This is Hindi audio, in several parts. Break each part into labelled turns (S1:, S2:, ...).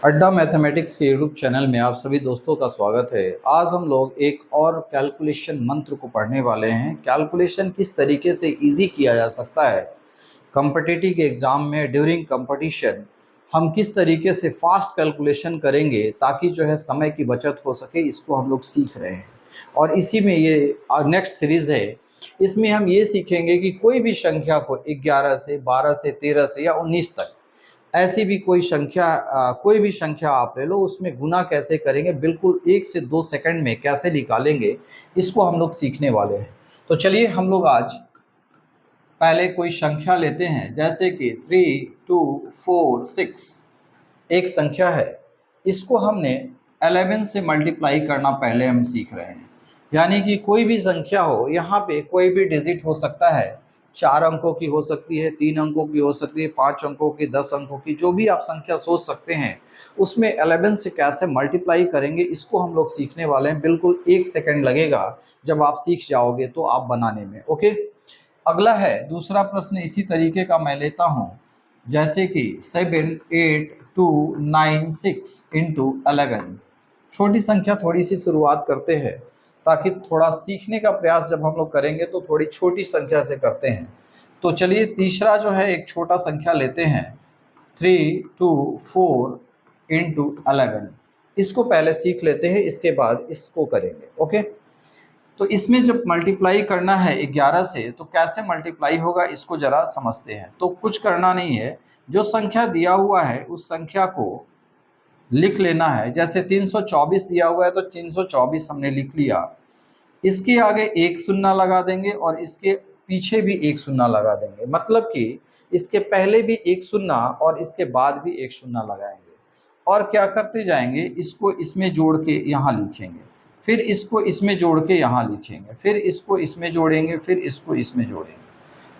S1: अड्डा मैथमेटिक्स के यूट्यूब चैनल में आप सभी दोस्तों का स्वागत है। आज हम लोग एक और कैलकुलेशन मंत्र को पढ़ने वाले हैं। कैलकुलेशन किस तरीके से इजी किया जा सकता है कॉम्पिटिटिव के एग्ज़ाम में ड्यूरिंग कंपटीशन, हम किस तरीके से फास्ट कैलकुलेशन करेंगे ताकि जो है समय की बचत हो सके, इसको हम लोग सीख रहे हैं। और इसी में ये नेक्स्ट सीरीज़ है। इसमें हम ये सीखेंगे कि कोई भी संख्या को 11 से 12 से 13 से या 19 तक ऐसी भी कोई संख्या कोई भी संख्या आप ले लो, उसमें गुना कैसे करेंगे, बिल्कुल 1 से 2 सेकंड में कैसे निकालेंगे, इसको हम लोग सीखने वाले हैं। तो चलिए हम लोग आज पहले कोई संख्या लेते हैं, जैसे कि 3, 2, 4, 6 एक संख्या है। इसको हमने 11 से मल्टीप्लाई करना पहले हम सीख रहे हैं। यानी कि कोई भी संख्या हो, यहाँ पे कोई भी डिजिट हो सकता है। 4 अंकों की हो सकती है, 3 अंकों की हो सकती है, 5 अंकों की, 10 अंकों की, जो भी आप संख्या सोच सकते हैं, उसमें 11 से कैसे मल्टीप्लाई करेंगे, इसको हम लोग सीखने वाले हैं। बिल्कुल 1 सेकंड लगेगा, जब आप सीख जाओगे तो आप बनाने में। ओके, अगला है दूसरा प्रश्न, इसी तरीके का मैं लेता हूँ, जैसे कि 7, 8, 2, 9, 6 इंटू 11। छोटी संख्या थोड़ी सी शुरुआत करते हैं, ताकि थोड़ा सीखने का प्रयास जब हम लोग करेंगे तो थोड़ी छोटी संख्या से करते हैं। तो चलिए तीसरा जो है एक छोटा संख्या लेते हैं, 3, 2, 4 इंटू 11। इसको पहले सीख लेते हैं, इसके बाद इसको करेंगे। ओके, तो इसमें जब मल्टीप्लाई करना है 11 से, तो कैसे मल्टीप्लाई होगा इसको ज़रा समझते हैं। तो कुछ करना नहीं है, जो संख्या दिया हुआ है उस संख्या को लिख लेना है। जैसे 324 दिया हुआ है तो 324 हमने लिख लिया। इसके आगे एक शून्य लगा देंगे और इसके पीछे भी एक शून्य लगा देंगे, मतलब कि इसके पहले भी एक शून्य और इसके बाद भी एक शून्य लगाएंगे। और क्या करते जाएंगे, इसको इसमें जोड़ के यहाँ लिखेंगे, फिर इसको इसमें जोड़ के यहाँ लिखेंगे, फिर इसको इसमें जोड़ेंगे, फिर इसको इसमें जोड़ेंगे।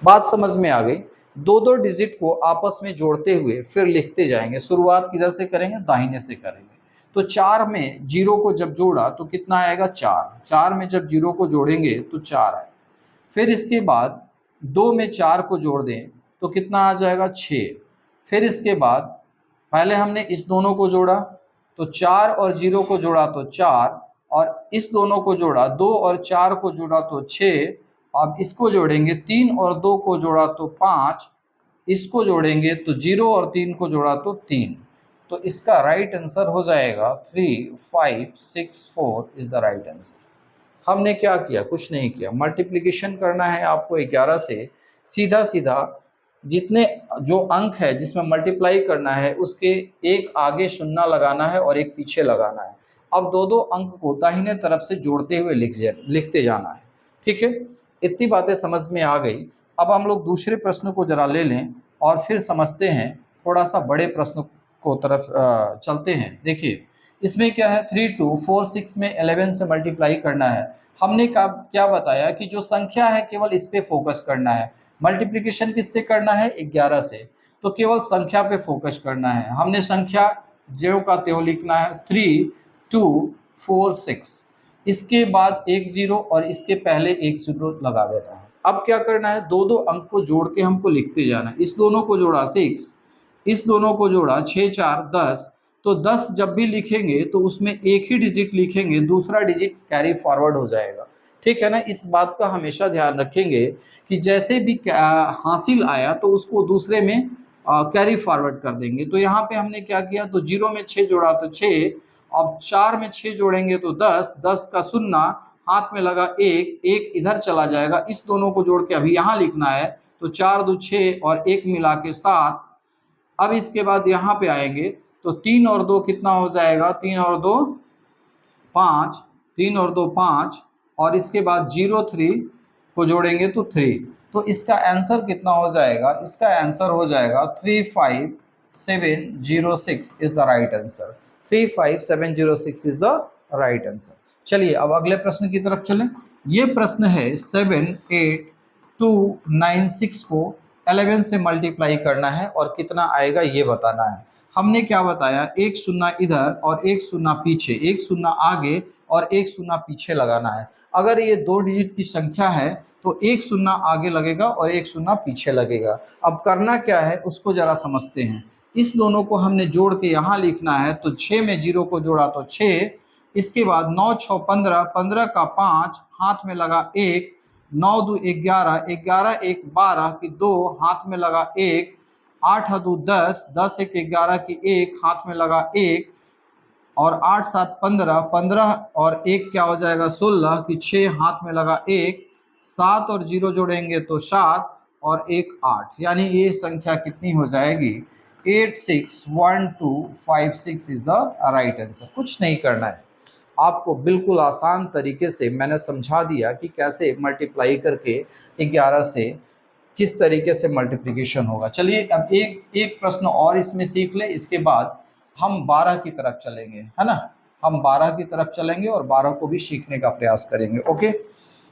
S1: बात समझ में आ गई। दो दो डिजिट को आपस में जोड़ते हुए फिर लिखते जाएंगे। शुरुआत किधर से करेंगे, दाहिने से करेंगे। तो 4 में 0 को जब जोड़ा तो कितना आएगा, 4। 4 में जब 0 को जोड़ेंगे तो 4 आए। फिर इसके बाद 2 में 4 को जोड़ दें तो कितना आ जाएगा, 6। फिर इसके बाद पहले हमने इस दोनों को जोड़ा तो 4 और 0 को जोड़ा तो 4, और इस दोनों को जोड़ा, 2 और 4 को जोड़ा तो 6। अब इसको जोड़ेंगे, 3 और 2 को जोड़ा तो 5, इसको जोड़ेंगे तो 0 और 3 को जोड़ा तो 3। तो इसका राइट आंसर हो जाएगा 3, 5, 6, 4 इज द राइट आंसर। हमने क्या किया, कुछ नहीं किया। मल्टीप्लिकेशन करना है आपको 11 से, सीधा सीधा जितने जो अंक है जिसमें मल्टीप्लाई करना है उसके एक आगे शून्य लगाना है और एक पीछे लगाना है। अब दो दो अंक को दाहिने तरफ से जोड़ते हुए लिखते जाना है। ठीक है, इतनी बातें समझ में आ गई। अब हम लोग दूसरे प्रश्न को जरा ले लें और फिर समझते हैं। थोड़ा सा बड़े प्रश्न को तरफ चलते हैं। देखिए इसमें क्या है, 3, 2, 4, 6 में 11 से मल्टीप्लाई करना है। हमने क्या बताया कि जो संख्या है केवल इस पे फोकस करना है। मल्टीप्लिकेशन किससे करना है, 11 से, तो केवल संख्या पे फोकस करना है। हमने संख्या ज्यों का त्यों लिखना है, 3, 2, 4, 6। इसके बाद एक 0 और इसके पहले एक 0 लगा देना है। अब क्या करना है, दो दो अंक को जोड़ के हमको लिखते जाना है। इस दोनों को जोड़ा 6, इस दोनों को जोड़ा 6, 4, 10। तो 10 जब भी लिखेंगे तो उसमें एक ही डिजिट लिखेंगे, दूसरा डिजिट कैरी फॉरवर्ड हो जाएगा। ठीक है ना, इस बात का हमेशा ध्यान रखेंगे कि जैसे भी हासिल आया तो उसको दूसरे में कैरी फॉरवर्ड कर देंगे। तो यहाँ पे हमने क्या किया, तो 0 में 6 जोड़ा तो 6, अब 4 में 6 जोड़ेंगे तो 10, 10 का शून्य, हाथ में लगा एक, एक इधर चला जाएगा। इस दोनों को जोड़ के अभी यहाँ लिखना है, तो 4 2 6 और 1 मिला के 7। अब इसके बाद यहाँ पे आएंगे तो 3 और 2 कितना हो जाएगा, 3 और 2 5, 3 और 2 5, और इसके बाद 0 3 को जोड़ेंगे तो 3। तो इसका आंसर कितना हो जाएगा, इसका आंसर हो जाएगा 35706 is the right answer. 35706 is the right answer. चलिए अब अगले प्रश्न की तरफ चलें। ये प्रश्न है 7, 8, 2, 9, 6 को 11 से मल्टीप्लाई करना है और कितना आएगा ये बताना है। हमने क्या बताया, एक शून्य इधर और एक शून्य पीछे, एक शून्य आगे और एक शून्य पीछे लगाना है। अगर ये 2 डिजिट की संख्या है तो एक शून्य आगे लगेगा और एक शून्य पीछे लगेगा। अब करना क्या है उसको जरा समझते हैं। इस दोनों को हमने जोड़ के यहाँ लिखना है, तो 6 में 0 को जोड़ा तो 6, इसके बाद 9 6 15, 15 का 5, हाथ में लगा 1, 9 2 11, 11 1 12 की 2, हाथ में लगा 1, 8 2 10, 10 1 11 की 1, हाथ में लगा 1, और 8 7 15, 15 और 1 क्या हो जाएगा 16 की 6, हाथ में लगा 1, 7 और 0 जोड़ेंगे तो 7 और 1 8, यानी ये संख्या कितनी हो जाएगी 861256 इज द राइट आंसर। कुछ नहीं करना है, आपको बिल्कुल आसान तरीके से मैंने समझा दिया कि कैसे मल्टीप्लाई करके 11 से किस तरीके से मल्टीप्लिकेशन होगा। चलिए अब एक प्रश्न और इसमें सीख ले, इसके बाद हम 12 की तरफ चलेंगे, है ना। हम 12 की तरफ चलेंगे और 12 को भी सीखने का प्रयास करेंगे। ओके,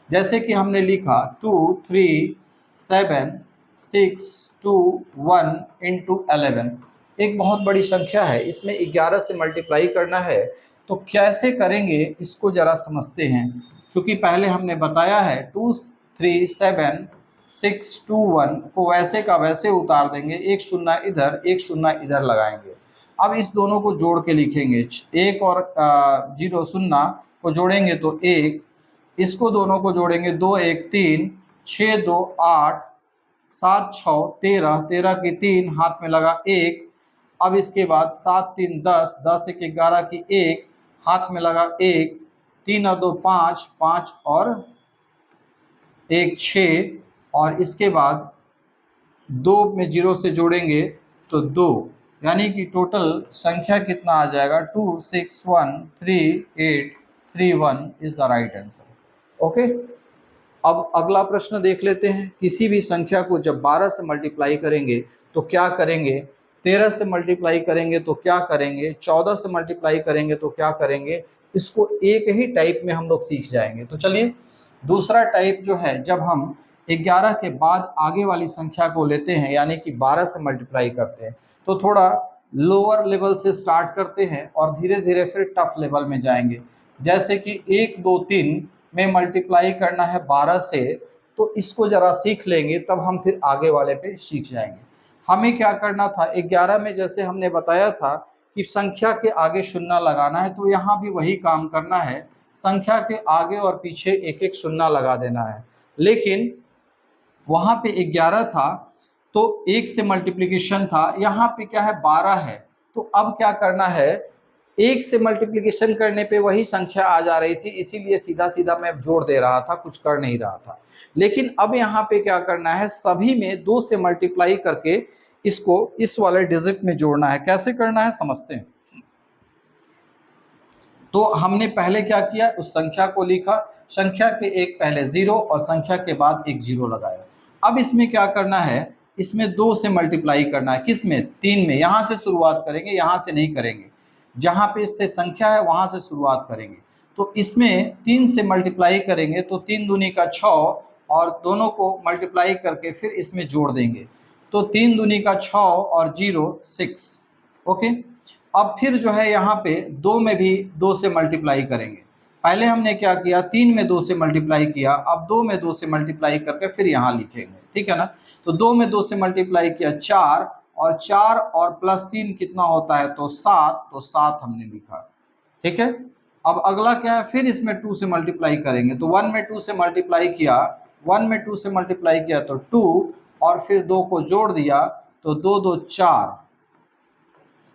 S1: जैसे कि हमने लिखा 2 3 7 6 2 1 इंटू 11, एक बहुत बड़ी संख्या है, इसमें 11 से मल्टीप्लाई करना है, तो कैसे करेंगे इसको जरा समझते हैं। क्योंकि पहले हमने बताया है 2 3 7 6 2 1 को वैसे का वैसे उतार देंगे, एक शून्य इधर एक शून्य इधर लगाएंगे। अब इस दोनों को जोड़ के लिखेंगे, 1 और 0 शून्य को जोड़ेंगे तो 1, इसको दोनों को जोड़ेंगे 2 1 3, 6 2 8, 7 6 13, 13 की 3, हाथ में लगा 1, अब इसके बाद 7 3 10, 10 1 11 की 1, हाथ में लगा 1, 3 और 2 5, 5 और 1 6, और इसके बाद 2 में 0 से जोड़ेंगे तो 2, यानी कि टोटल संख्या कितना आ जाएगा 2 6 1 3 8 3 1 is the right answer. Okay, अब अगला प्रश्न देख लेते हैं। किसी भी संख्या को जब 12 से मल्टीप्लाई करेंगे तो क्या करेंगे, 13 से मल्टीप्लाई करेंगे तो क्या करेंगे, 14 से मल्टीप्लाई करेंगे तो क्या करेंगे, इसको एक ही टाइप में हम लोग सीख जाएंगे। तो चलिए दूसरा टाइप जो है, जब हम 11 के बाद आगे वाली संख्या को लेते हैं, यानी कि 12 से मल्टीप्लाई करते हैं, तो थोड़ा लोअर लेवल से स्टार्ट करते हैं और धीरे धीरे फिर टफ लेवल में जाएंगे। जैसे कि 1 2 3 में मल्टीप्लाई करना है 12 से, तो इसको जरा सीख लेंगे, तब हम फिर आगे वाले पे सीख जाएंगे। हमें क्या करना था, 11 में जैसे हमने बताया था कि संख्या के आगे शून्य लगाना है, तो यहाँ भी वही काम करना है, संख्या के आगे और पीछे एक एक शून्य लगा देना है। लेकिन वहाँ पे 11 था तो 1 से मल्टीप्लिकेशन था, यहाँ पे क्या है 12 है, तो अब क्या करना है, 1 से मल्टीप्लिकेशन करने पे वही संख्या आ जा रही थी, इसीलिए सीधा सीधा मैं जोड़ दे रहा था, कुछ कर नहीं रहा था। लेकिन अब यहाँ पे क्या करना है, सभी में 2 से मल्टीप्लाई करके इसको इस वाले डिजिट में जोड़ना है। कैसे करना है समझते हैं। तो हमने पहले क्या किया, उस संख्या को लिखा, संख्या के एक पहले 0 और संख्या के बाद एक 0 लगाया। अब इसमें क्या करना है, इसमें 2 से मल्टीप्लाई करना है, किस में, 3 में। यहाँ से शुरुआत करेंगे, यहाँ से नहीं करेंगे, जहाँ पे इससे संख्या है वहाँ से शुरुआत करेंगे। तो इसमें 3 से मल्टीप्लाई करेंगे तो 3 दूनी का 6, और दोनों को मल्टीप्लाई करके फिर इसमें जोड़ देंगे, तो 3 दूनी का 6 और 0 6। ओके, अब फिर जो है यहाँ पे 2 में भी 2 से मल्टीप्लाई करेंगे। पहले हमने क्या किया, 3 में 2 से मल्टीप्लाई किया, अब 2 में 2 से मल्टीप्लाई करके फिर यहाँ लिखेंगे, ठीक है ना। तो 2 में 2 से मल्टीप्लाई किया 4, और 4 और प्लस 3 कितना होता है, तो 7, तो 7 हमने लिखा, ठीक है। अब अगला क्या है, फिर इसमें 2 से मल्टीप्लाई करेंगे, तो 1 में 2 से मल्टीप्लाई किया, 1 में 2 से मल्टीप्लाई किया तो 2, और फिर 2 को जोड़ दिया तो 2 2 4।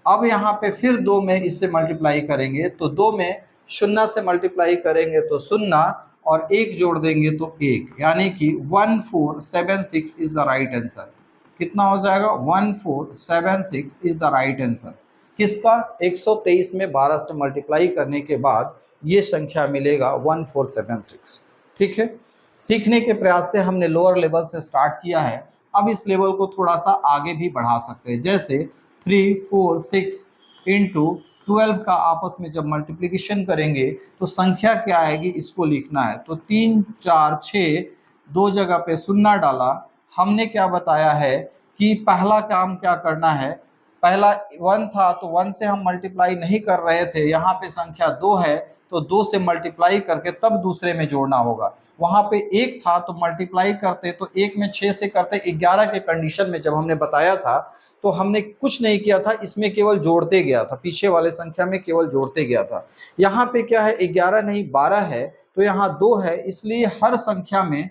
S1: अब यहाँ पे फिर 2 में इससे मल्टीप्लाई करेंगे, तो 2 में 0 से मल्टीप्लाई करेंगे तो 0, और 1 जोड़ देंगे तो 1, यानी कि 1476 इज द राइट आंसर। कितना हो जाएगा, 1476 इज द राइट आंसर। किसका, 123 में 12 से मल्टीप्लाई करने के बाद ये संख्या मिलेगा 1476, ठीक है। सीखने के प्रयास से हमने लोअर लेवल से स्टार्ट किया है, अब इस लेवल को थोड़ा सा आगे भी बढ़ा सकते हैं। जैसे 3 4 6 इंटू 12 का आपस में जब मल्टीप्लिकेशन करेंगे तो संख्या क्या आएगी, इसको लिखना है। तो 3 4 6, 2 जगह पे शून्य डाला। हमने क्या बताया है कि पहला काम क्या करना है, पहला 1 था तो 1 से हम मल्टीप्लाई नहीं कर रहे थे, यहाँ पे संख्या 2 है तो 2 से मल्टीप्लाई करके तब दूसरे में जोड़ना होगा। वहां पे 1 था तो मल्टीप्लाई करते, तो 1 में 6 से करते 11 के कंडीशन में जब हमने बताया था तो हमने कुछ नहीं किया था, इसमें केवल जोड़ते गया था, पीछे वाले संख्या में केवल जोड़ते गया था। यहाँ पे क्या है, 11 नहीं 12 है, तो यहाँ 2 है, इसलिए हर संख्या में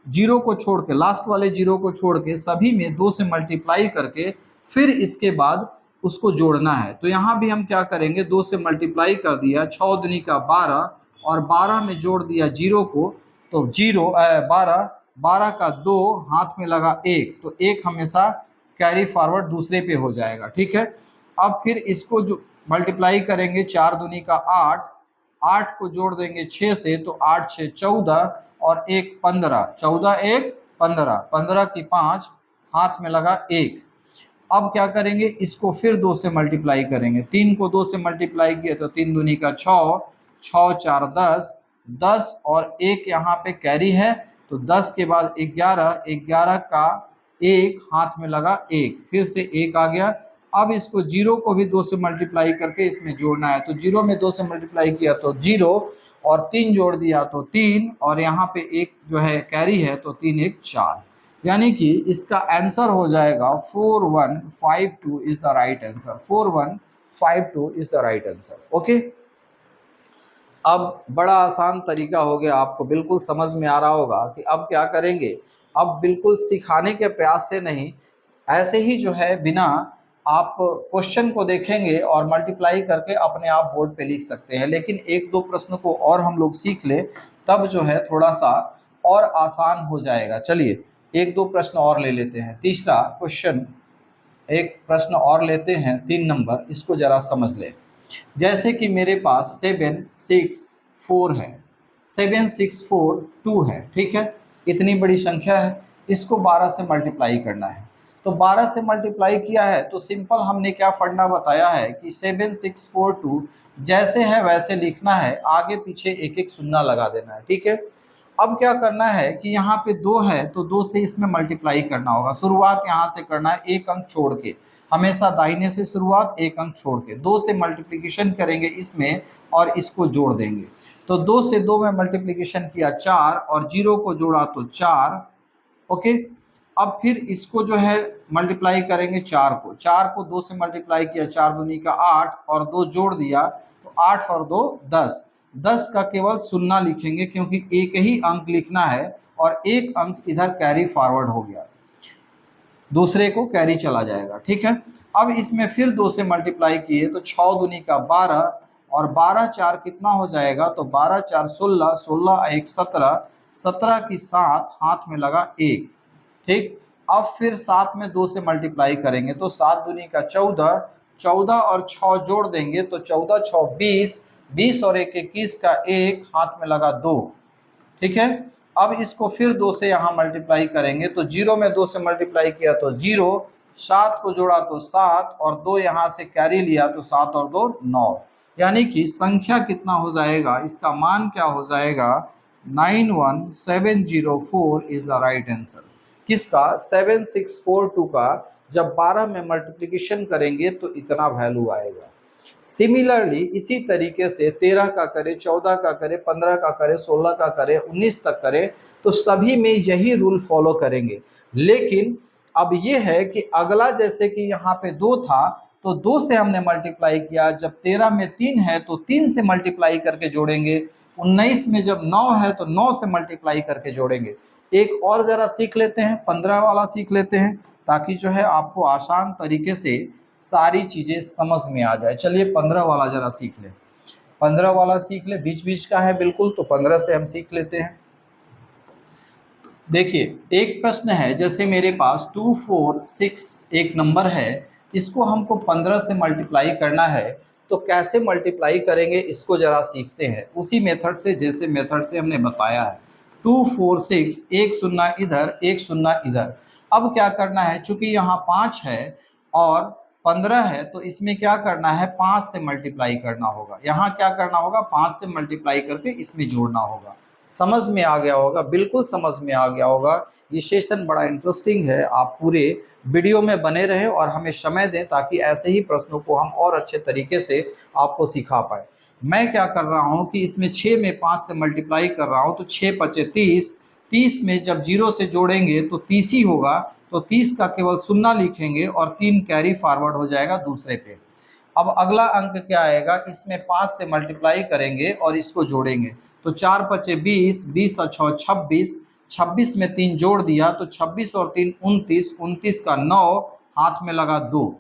S1: जीरो को छोड़ के, लास्ट वाले जीरो को छोड़ के सभी में 2 से मल्टीप्लाई करके फिर इसके बाद उसको जोड़ना है। तो यहाँ भी हम क्या करेंगे, 2 से मल्टीप्लाई कर दिया, 6 दूनी का 12 और 12 में जोड़ दिया जीरो को, तो 12, 12 का 2 हाथ में लगा 1, तो 1 हमेशा कैरी फॉरवर्ड दूसरे पे हो जाएगा। ठीक है, अब फिर इसको जो मल्टीप्लाई करेंगे, 4 दूनी का 8, 8 को जोड़ देंगे 6 से, तो 8 6 14 और 1 15, 14 1 15, 15 की 5 हाथ में लगा 1। अब क्या करेंगे, इसको फिर 2 से मल्टीप्लाई करेंगे, 3 को 2 से मल्टीप्लाई किया तो 3 दूनी का 6, 6 4 10, 10 और 1 यहाँ पे कैरी है, तो 10 के बाद 11, 11 का 1 हाथ में लगा 1, फिर से 1 आ गया। अब इसको जीरो को भी 2 से मल्टीप्लाई करके इसमें जोड़ना है, तो जीरो में 2 से मल्टीप्लाई किया तो 0 और 3 जोड़ दिया तो 3 और यहाँ पे 1 जो है कैरी है, तो 3 1 4, यानी कि इसका आंसर हो जाएगा 4152 is the right answer. 4152 is the right answer. Okay, अब बड़ा आसान तरीका हो गया, आपको बिल्कुल समझ में आ रहा होगा कि अब क्या करेंगे। अब बिल्कुल सिखाने के प्रयास से नहीं, ऐसे ही जो है बिना आप क्वेश्चन को देखेंगे और मल्टीप्लाई करके अपने आप बोर्ड पे लिख सकते हैं। लेकिन एक दो प्रश्न को और हम लोग सीख ले, तब जो है थोड़ा सा और आसान हो जाएगा। चलिए एक दो प्रश्न और ले लेते हैं। तीसरा क्वेश्चन, एक प्रश्न और लेते हैं 3 नंबर, इसको जरा समझ ले। जैसे कि मेरे पास 7 6 4 है, 7 6 4 2 है, ठीक है, इतनी बड़ी संख्या है, इसको 12 से मल्टीप्लाई करना है। तो 12 से मल्टीप्लाई किया है तो सिंपल हमने क्या फंडा बताया है कि 7 6 4 2 जैसे है वैसे लिखना है, आगे पीछे एक एक शून्य लगा देना है। ठीक है, अब क्या करना है कि यहाँ पे 2 है तो 2 से इसमें मल्टीप्लाई करना होगा। शुरुआत यहाँ से करना है, एक अंक छोड़ के, हमेशा दाहिने से शुरुआत, एक अंक छोड़ के 2 से मल्टीप्लिकेशन करेंगे इसमें और इसको जोड़ देंगे। तो 2 से 2 में मल्टीप्लिकेशन किया 4 और 0 को जोड़ा तो 4। ओके, अब फिर इसको जो है मल्टीप्लाई करेंगे 4 को, 4 को 2 से मल्टीप्लाई किया, 4 दूनी का 8 और 2 जोड़ दिया तो 8 और 2 10, 10 का केवल शून्य लिखेंगे क्योंकि एक ही अंक लिखना है और एक अंक इधर कैरी फॉरवर्ड हो गया, दूसरे को कैरी चला जाएगा। ठीक है, अब इसमें फिर 2 से मल्टीप्लाई किए तो 6 दूनी का 12 और 12 4 कितना हो जाएगा, तो 12 4 16, 16 1 17, 17 की 7 हाथ में लगा 1। ठीक, अब फिर 7 में 2 से मल्टीप्लाई करेंगे तो 7 दूनी का 14, 14 और 6 जोड़ देंगे तो 14 6 20, 20 और 1 21 का 1 हाथ में लगा 2। ठीक है, अब इसको फिर 2 से यहाँ मल्टीप्लाई करेंगे तो 0 में 2 से मल्टीप्लाई किया तो 0, 7 को जोड़ा तो 7 और 2 यहाँ से कैरी लिया तो 7 और 2 9, यानी कि संख्या कितना हो जाएगा, इसका मान क्या हो जाएगा, 91704 इज द राइट आंसर। किसका, 7642 का जब 12 में मल्टीप्लिकेशन करेंगे तो इतना वैल्यू आएगा। सिमिलरली इसी तरीके से 13 का करे, 14 का करे, 15 का करे, 16 का करे, 19 तक करे, तो सभी में यही रूल फॉलो करेंगे। लेकिन अब ये है कि अगला, जैसे कि यहाँ पे 2 था तो 2 से हमने मल्टीप्लाई किया, जब 13 में 3 है तो 3 से मल्टीप्लाई करके जोड़ेंगे, 19 में जब 9 है तो 9 से मल्टीप्लाई करके जोड़ेंगे। एक और जरा सीख लेते हैं, 15 वाला सीख लेते हैं, ताकि जो है आपको आसान तरीके से सारी चीजें समझ में आ जाए। चलिए 15 वाला जरा सीख ले, 15 वाला सीख ले, बीच बीच का है बिल्कुल, तो 15 से हम सीख लेते हैं। देखिए एक प्रश्न है, जैसे मेरे पास 2 4 6 एक नंबर है, इसको हमको 15 से मल्टीप्लाई करना है, तो कैसे मल्टीप्लाई करेंगे इसको जरा सीखते हैं, उसी मेथड से जैसे मेथड से हमने बताया है। 2 4 6, एक शून्य इधर एक शून्य इधर। अब क्या करना है, चूंकि यहाँ 5 है और 15 है तो इसमें क्या करना है, 5 से मल्टीप्लाई करना होगा। यहाँ क्या करना होगा, 5 से मल्टीप्लाई करके इसमें जोड़ना होगा। समझ में आ गया होगा, बिल्कुल समझ में आ गया होगा। ये सेशन बड़ा इंटरेस्टिंग है, आप पूरे वीडियो में बने रहें और हमें समय दें ताकि ऐसे ही प्रश्नों को हम और अच्छे तरीके से आपको सिखा पाए। मैं क्या कर रहा हूँ कि इसमें 6 में 5 से मल्टीप्लाई कर रहा हूँ, तो 6 पचे 30, 30 में जब 0 से जोड़ेंगे तो 30 ही होगा, तो 30 का केवल शून्य लिखेंगे और 3 कैरी फॉरवर्ड हो जाएगा दूसरे पे। अब अगला अंक क्या आएगा, इसमें 5 से मल्टीप्लाई करेंगे और इसको जोड़ेंगे, तो 4 पचे 20, 20 और 6 26, 26 में 3 जोड़ दिया तो 26 और 3 29, 29 का 9, हाथ में लगा 2।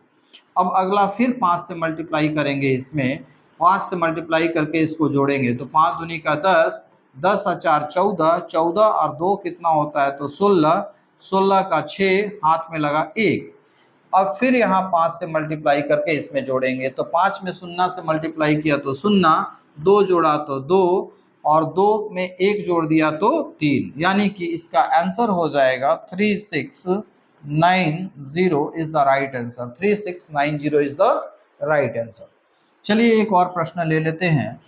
S1: अब अगला फिर 5 से मल्टीप्लाई करेंगे, इसमें 5 से मल्टीप्लाई करके इसको जोड़ेंगे, तो 5 दूनी का 10, 10 और 4 14, 14 और 2 कितना होता है, तो 16, 16 का 6, हाथ में लगा 1। अब फिर यहाँ 5 से मल्टीप्लाई करके इसमें जोड़ेंगे, तो 5 में शून्य से मल्टीप्लाई किया तो शून्य, 2 जोड़ा तो 2, और 2 में 1 जोड़ दिया तो 3, यानी कि इसका आंसर हो जाएगा 3690 is the right answer. 3690 is the right answer. चलिए एक और प्रश्न ले लेते हैं,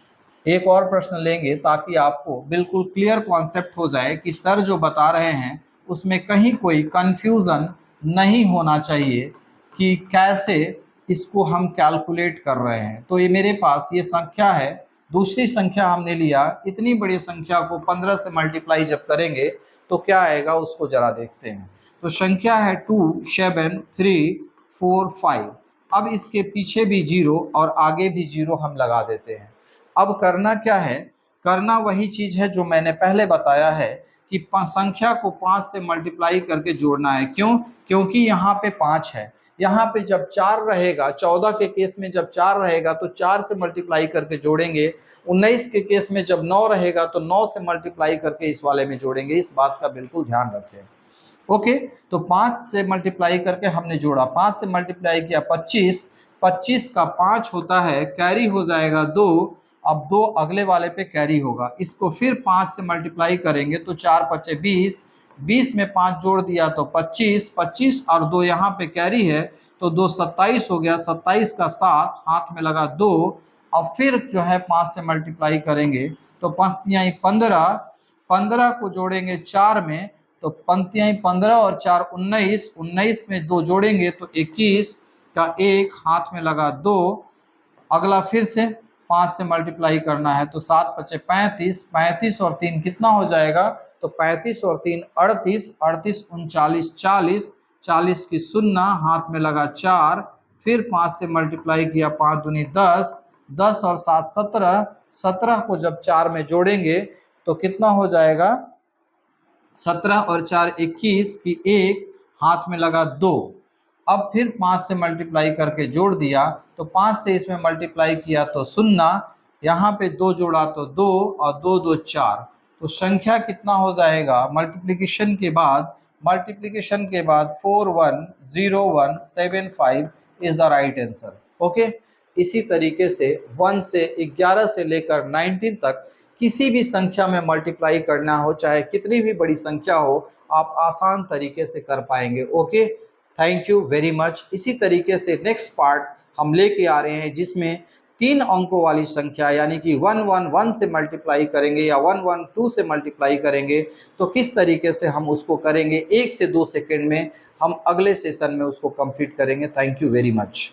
S1: एक और प्रश्न लेंगे ताकि आपको बिल्कुल क्लियर कॉन्सेप्ट हो जाए कि सर जो बता रहे हैं उसमें कहीं कोई कंफ्यूजन नहीं होना चाहिए कि कैसे इसको हम कैलकुलेट कर रहे हैं। तो ये मेरे पास ये संख्या है, दूसरी संख्या हमने लिया, इतनी बड़ी संख्या को 15 से मल्टीप्लाई जब करेंगे तो क्या आएगा उसको जरा देखते हैं। तो संख्या है 2 7 3 4 5। अब इसके पीछे भी 0 और आगे भी 0 हम लगा देते हैं। अब करना क्या है, करना वही चीज है जो मैंने पहले बताया है कि संख्या को 5 से मल्टीप्लाई करके जोड़ना है। क्यों? क्योंकि यहाँ पे 5 है, यहाँ पे जब 4 रहेगा, 14 के केस में जब 4 रहेगा तो 4 से मल्टीप्लाई करके जोड़ेंगे, 19 के केस में जब 9 रहेगा तो 9 से मल्टीप्लाई करके इस वाले में जोड़ेंगे। इस बात का बिल्कुल ध्यान रखें। ओके, तो 5 से मल्टीप्लाई करके हमने जोड़ा, 5 से मल्टीप्लाई किया 25, 25 का 5 होता है, कैरी हो जाएगा 2, अब 2 अगले वाले पे कैरी होगा, इसको फिर 5 से मल्टीप्लाई करेंगे तो 4 पचे 20, 20 में 5 जोड़ दिया तो 25, 25 और 2 यहाँ पे कैरी है तो 2 27 हो गया, 27 का 7, हाथ में लगा 2। अब फिर जो है 5 से मल्टीप्लाई करेंगे तो 5 तिहाई 15, 15 को जोड़ेंगे 4 में तो 5 तिहाई 15 और 4 19, 19 में 2 जोड़ेंगे तो 21 का 1, हाथ में लगा 2। अगला फिर से 5 से मल्टीप्लाई करना है तो 7 पचे 35, 35 और 3 कितना हो जाएगा, तो 35 और 3 38, 38 39 40, 40 की शून्य, हाथ में लगा 4। फिर 5 से मल्टीप्लाई किया, 5 दूनी 10, 10 और 7 17, 17 को जब 4 में जोड़ेंगे तो कितना हो जाएगा, 17 और 4 21 की 1, हाथ में लगा 2। अब फिर 5 से मल्टीप्लाई करके जोड़ दिया तो 5 से इसमें मल्टीप्लाई किया तो शून्य, यहाँ पे 2 जोड़ा तो 2 और 2 2 4, तो संख्या कितना हो जाएगा मल्टीप्लिकेशन के बाद, 410175 is the right answer. Okay, इसी तरीके से 1 से 11 से लेकर 19 तक किसी भी संख्या में मल्टीप्लाई करना हो, चाहे कितनी भी बड़ी संख्या हो, आप आसान तरीके से कर पाएंगे। Okay, thank you very much. इसी तरीके से नेक्स्ट पार्ट हम लेके आ रहे हैं जिसमें 3 अंकों वाली संख्या यानी कि 111 से मल्टीप्लाई करेंगे या 112 से मल्टीप्लाई करेंगे, तो किस तरीके से हम उसको करेंगे 1 से 2 सेकंड में, हम अगले सेशन में उसको कंप्लीट करेंगे। Thank you very much.